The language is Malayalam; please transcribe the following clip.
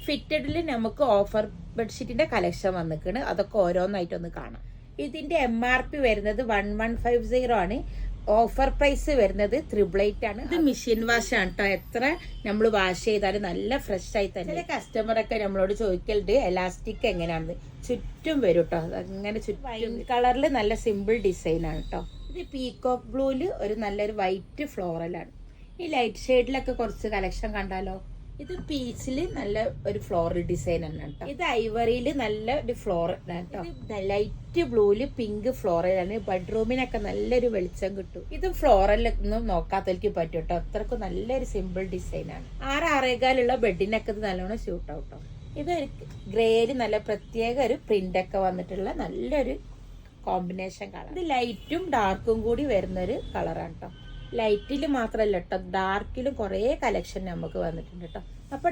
ഫിറ്റഡിൽ നമുക്ക് ഓഫർ ബെഡ്ഷീറ്റിന്റെ കളക്ഷൻ വന്നിക്കാണ്. അതൊക്കെ ഓരോന്നായിട്ടൊന്ന് കാണാം. ഇതിന്റെ MRP വരുന്നത് 1150 ആണ്. ഓഫർ പ്രൈസ് വരുന്നത് 888 ആണ്. ഇത് മെഷീൻ വാഷ് ആണ് കേട്ടോ. എത്ര നമ്മൾ വാഷ് ചെയ്താലും നല്ല ഫ്രഷ് ആയി തന്നെ. ചില കസ്റ്റമർ ഒക്കെ നമ്മളോട് ചോദിക്കലുണ്ട് എലാസ്റ്റിക് എങ്ങനെയാണെന്ന്. ചുറ്റും വരും കേട്ടോ. അങ്ങനെ ചുറ്റും വൈൻ കളറിൽ നല്ല സിമ്പിൾ ഡിസൈൻ ആണ് കേട്ടോ. ഇത് പീകോക്ക് ബ്ലൂല് ഒരു നല്ലൊരു വൈറ്റ് ഫ്ലോറലാണ്. ഈ ലൈറ്റ് ഷെയ്ഡിലൊക്കെ കുറച്ച് കളക്ഷൻ കണ്ടാലോ. ഇത് പീച്ചില് നല്ല ഒരു ഫ്ലോറൽ ഡിസൈൻ ആണ് കേട്ടോ. ഇത് ഐവറിയില് നല്ല ഒരു ഫ്ലോറൽ കേട്ടോ. Light ബ്ലൂല് pink ഫ്ലോറലാണ്. ബെഡ്റൂമിനൊക്കെ നല്ലൊരു വെളിച്ചം കിട്ടും. ഇത് ഫ്ലോറലൊന്നും നോക്കാത്തവർക്ക് പറ്റും കേട്ടോ. അത്രക്കും നല്ലൊരു സിമ്പിൾ ഡിസൈൻ ആണ്. 6-6.25 ബെഡിനൊക്കെ ഇത് നല്ലോണം ഷൂട്ട് ഔട്ടോ. ഇതൊരു ഗ്രേയില് നല്ല പ്രത്യേക ഒരു പ്രിന്റ് ഒക്കെ വന്നിട്ടുള്ള നല്ലൊരു കോമ്പിനേഷൻ കളർ. ഇത് ലൈറ്റും ഡാർക്കും കൂടി വരുന്നൊരു കളറാണ് കേട്ടോ. ലൈറ്റിൽ മാത്രമല്ല കേട്ടോ, ഡാർക്കിലും കുറേ കളക്ഷൻ നമുക്ക് വന്നിട്ടുണ്ട് കേട്ടോ. അപ്പൊ